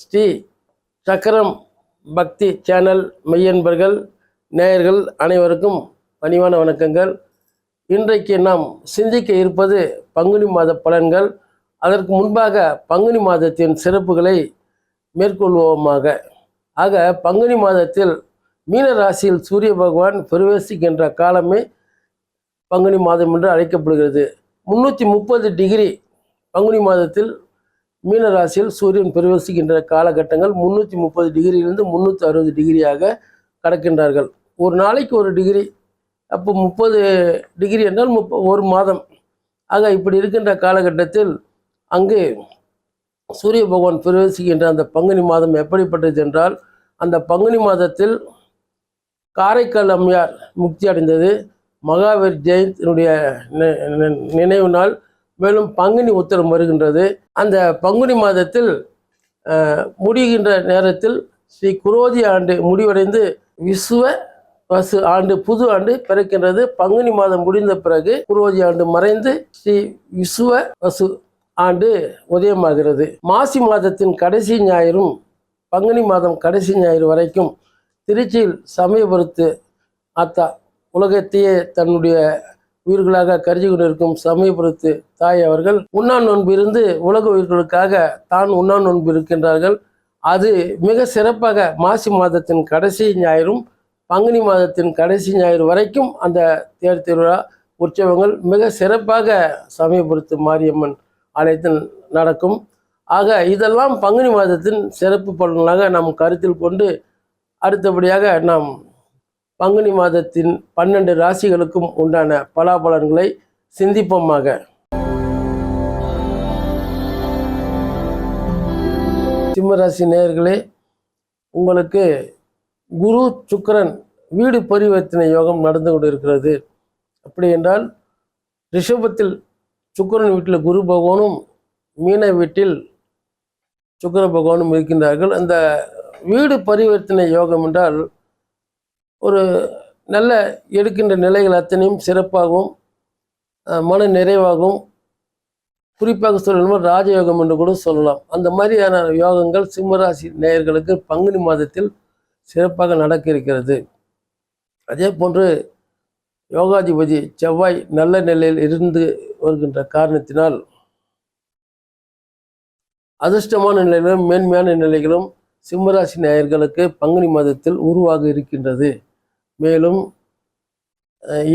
ஸ்ரீ சக்கரம் பக்தி சேனல் மெய்யன்பர்கள் நேயர்கள் அனைவருக்கும் பணிவான வணக்கங்கள். இன்றைக்கு நாம் சிந்திக்க இருப்பது பங்குனி மாத பலன்கள். அதற்கு முன்பாக பங்குனி மாதத்தின் சிறப்புகளை மேற்கொள்வோமாக. ஆக பங்குனி மாதத்தில் மீன ராசியில் சூரிய பகவான் பிரவேசிக்கின்ற காலமே பங்குனி மாதம் என்று அழைக்கப்படுகிறது. 330 டிகிரி பங்குனி மாதத்தில் மீன ராசியில் சூரியன் பிரவேசிக்கின்ற காலகட்டங்கள் 330 டிகிரியிலிருந்து 360 டிகிரியாக கடக்கின்றார்கள். ஒரு நாளைக்கு ஒரு டிகிரி, அப்போ 30 டிகிரி என்றால் ஒரு மாதம். ஆக இப்படி இருக்கின்ற காலகட்டத்தில் அங்கு சூரிய பகவான் பிரவேசிக்கின்ற அந்த பங்குனி மாதம் எப்படிப்பட்டது என்றால், அந்த பங்குனி மாதத்தில் காரைக்கால் அம்மையார் முக்தி அடைந்தது. மகாவீர் ஜெயந்தினுடைய நினைவு நாள். மேலும் பங்குனி உத்திரம் வருகின்றது. அந்த பங்குனி மாதத்தில் முடிகின்ற நேரத்தில் ஸ்ரீ குரோதி ஆண்டு முடிவடைந்து விசுவ வசு ஆண்டு புது ஆண்டு பிறக்கின்றது. பங்குனி மாதம் முடிந்த பிறகு குரோதி ஆண்டு மறைந்து ஸ்ரீ விசுவ வசு ஆண்டு உதயமாகிறது. மாசி மாதத்தின் கடைசி ஞாயிறும் பங்குனி மாதம் கடைசி ஞாயிறு வரைக்கும் திருச்சியில் சமயபுரத்து ஆத்தா, உலகத்தையே தன்னுடைய உயிர்களாக கருதி கொண்டிருக்கும் சமயபுரத்து தாய் அவர்கள் உண்ணா நோன்பு இருந்து உலக உயிர்களுக்காக தான் உண்ணா நோன்பு இருக்கின்றார்கள். அது மிக சிறப்பாக மாசி மாதத்தின் கடைசி ஞாயிறும் பங்குனி மாதத்தின் கடைசி ஞாயிறு வரைக்கும் அந்த தேர் திருவிழா உற்சவங்கள் மிக சிறப்பாக சமயபுரத்து மாரியம்மன் ஆலயத்தில் நடக்கும். ஆக இதெல்லாம் பங்குனி மாதத்தின் சிறப்பு பலன்களாக நாம் கருத்தில் கொண்டு அடுத்தபடியாக நாம் பங்குனி மாதத்தின் 12 ராசிகளுக்கும் உண்டான பலாபலன்களை சிந்திப்போமாக. சிம்மராசி நேயர்களே, உங்களுக்கு குரு சுக்கிரன் வீடு பரிவர்த்தனை யோகம் நடந்து கொண்டு இருக்கிறது. அப்படி என்றால் ரிஷபத்தில் சுக்கிரன் வீட்டில் குரு பகவானும் மீன வீட்டில் சுக்கிர பகவானும் இருக்கின்றார்கள். அந்த வீடு பரிவர்த்தனை யோகம் என்றால் ஒரு நல்ல எடுக்கின்ற நிலைகள் அத்தனையும் சிறப்பாகவும் மன நிறைவாகவும், குறிப்பாக சொல்லணும் ராஜயோகம் என்று கூட சொல்லலாம். அந்த மாதிரியான யோகங்கள் சிம்மராசி நேயர்களுக்கு பங்குனி மாதத்தில் சிறப்பாக நடக்க இருக்கிறது. அதே போன்று யோகாதிபதி செவ்வாய் நல்ல நிலையில் இருந்து வருகின்ற காரணத்தினால் அதிர்ஷ்டமான நிலைகளும் மேன்மையான நிலைகளும் சிம்மராசி நேயர்களுக்கு பங்குனி மாதத்தில் உருவாக இருக்கின்றது. மேலும்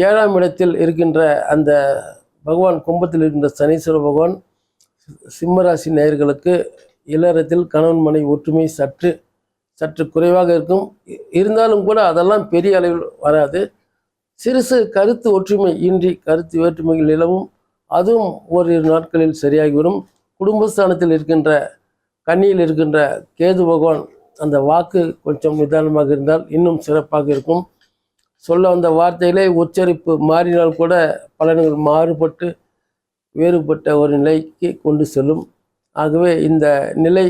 7ஆம் இடத்தில் இருக்கின்ற அந்த பகவான், கும்பத்தில் இருக்கின்ற சனீஸ்வர பகவான் சிம்மராசி நேயர்களுக்கு இல்லறத்தில் கணவன் மனைவி ஒற்றுமை சற்று குறைவாக இருக்கும். இருந்தாலும் கூட அதெல்லாம் பெரிய அளவில் வராது. சிறுசு கருத்து ஒற்றுமை இன்றி கருத்து வேற்றுமைகள் நிலவும். அதுவும் ஓரிரு நாட்களில் சரியாகிவிடும். குடும்பஸ்தானத்தில் இருக்கின்ற கன்னியில் இருக்கின்ற கேது பகவான் அந்த வாக்கு கொஞ்சம் நிதானமாக இருந்தால் இன்னும் சிறப்பாக இருக்கும். சொல்ல வந்த வார்த்தையிலே உச்சரிப்பு மாறினால் கூட பலன்கள் மாறுபட்டு வேறுபட்ட ஒரு நிலைக்கு கொண்டு செல்லும். ஆகவே இந்த நிலை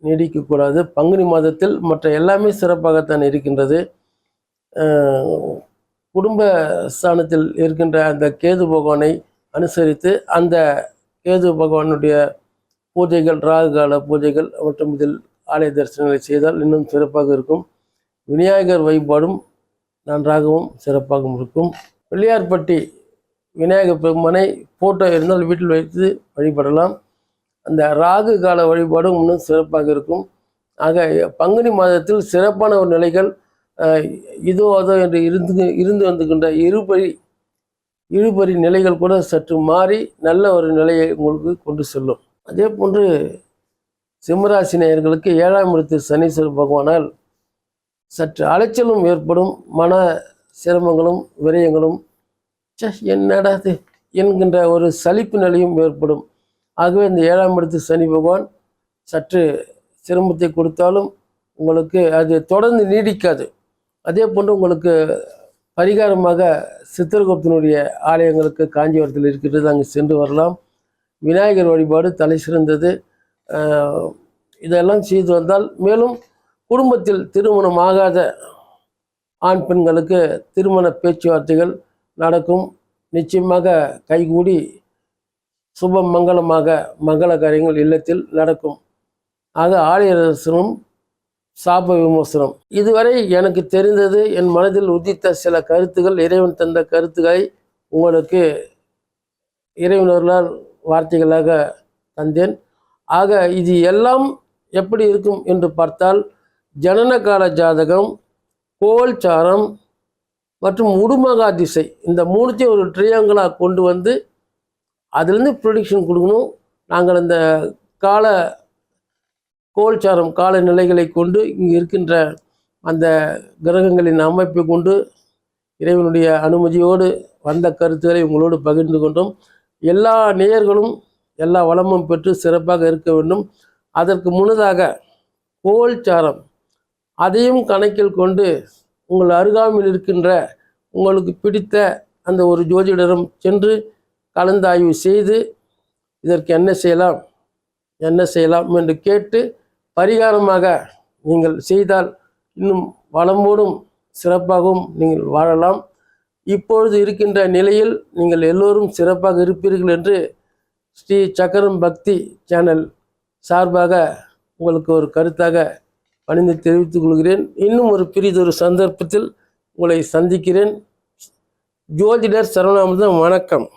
நீடிக்கக்கூடாது. பங்குனி மாதத்தில் மற்ற எல்லாமே சிறப்பாகத்தான் இருக்கின்றது. குடும்ப ஸ்தானத்தில் இருக்கின்ற அந்த கேது பகவானை அனுசரித்து அந்த கேது பகவானுடைய பூஜைகள், ராகுகால பூஜைகள் மற்றும் இதில் ஆலய தரிசனங்களை செய்தால் இன்னும் சிறப்பாக இருக்கும். விநாயகர் வழிபாடும் நன்றாகவும் சிறப்பாகவும் இருக்கும். பிள்ளையார்பட்டி விநாயகர் பெருமானை போட்டோ இருந்தால் வீட்டில் வைத்து வழிபடலாம். அந்த ராகு கால வழிபாடும் இன்னும் சிறப்பாக இருக்கும். ஆக பங்குனி மாதத்தில் சிறப்பான ஒரு நிலைகள் இதோ அதோ என்று இருந்து வந்துகின்ற இழுபறி நிலைகள் கூட சற்று மாறி நல்ல ஒரு நிலையை உங்களுக்கு கொண்டு செல்லும். அதே போன்று சிம்மராசி நேயர்களுக்கு 7ஆம் இடத்தில் சனீஸ்வர பகவானால் சற்று அலைச்சலும் ஏற்படும். மன சிரமங்களும் விரயங்களும் என்னடாது என்கின்ற ஒரு சலிப்பு நிலையும் ஏற்படும். ஆகவே இந்த 7ஆம் இடத்தில் சனி பகவான் சற்று சிரமத்தை கொடுத்தாலும் உங்களுக்கு அது தொடர்ந்து நீடிக்காது. அதே போன்று உங்களுக்கு பரிகாரமாக சித்திரகுப்தனுடைய ஆலயங்களுக்கு காஞ்சிபுரத்தில் இருக்கிறது, அங்கு சென்று வரலாம். விநாயகர் வழிபாடு தலை சிறந்தது. இதெல்லாம் செய்து வந்தால் மேலும் குடும்பத்தில் திருமணம் ஆகாத ஆண் பெண்களுக்கு திருமண பேச்சுவார்த்தைகள் நடக்கும். நிச்சயமாக கைகூடி சுப மங்களமாக மங்கள காரியங்கள் இல்லத்தில் நடக்கும். ஆக ஆழியார் தரிசனம், சாப விமோசனம், இதுவரை எனக்கு தெரிந்தது என் மனதில் உதித்த சில கருத்துக்கள், இறைவன் தந்த கருத்துக்களை உங்களுக்கு இறைவனர்களால் வார்த்தைகளாக தந்தேன். ஆக இது எல்லாம் எப்படி இருக்கும் என்று பார்த்தால், ஜனன கால ஜாதகம், கோல்சாரம் மற்றும் உடுமகா திசை, இந்த மூணுத்தையும் ஒரு ட்ரையாங்கிளாக கொண்டு வந்து அதுலேருந்து ப்ரொடிக்ஷன் கொடுக்கணும். நாங்கள் அந்த கால கோல்சாரம் கால நிலைகளை கொண்டு இங்கே இருக்கின்ற அந்த கிரகங்களின் அமைப்பை கொண்டு இறைவனுடைய அனுமதியோடு வந்த கருத்துக்களை உங்களோடு பகிர்ந்து கொண்டோம். எல்லா நேயர்களும் எல்லா வளமும் பெற்று சிறப்பாக இருக்க வேண்டும். அதற்கு முன்னதாக கோல்சாரம் அதையும் கணக்கில் கொண்டு உங்கள் அருகாமையில் இருக்கின்ற உங்களுக்கு பிடித்த அந்த ஒரு ஜோதிடரும் சென்று கலந்தாய்வு செய்து இதற்கு என்ன செய்யலாம் என்று கேட்டு பரிகாரமாக நீங்கள் செய்தால் இன்னும் வளமோடும் சிறப்பாகவும் நீங்கள் வாழலாம். இப்பொழுது இருக்கின்ற நிலையில் நீங்கள் எல்லோரும் சிறப்பாக இருப்பீர்கள் என்று ஸ்ரீ சக்கரம் பக்தி சேனல் சார்பாக உங்களுக்கு ஒரு கருத்தாக பணிந்து தெரிவித்துக் கொள்கிறேன். இன்னும் ஒரு பிரிதொரு சந்தர்ப்பத்தில் உங்களை சந்திக்கிறேன். ஜோதிடர் சரவணாமிர்தம். வணக்கம்.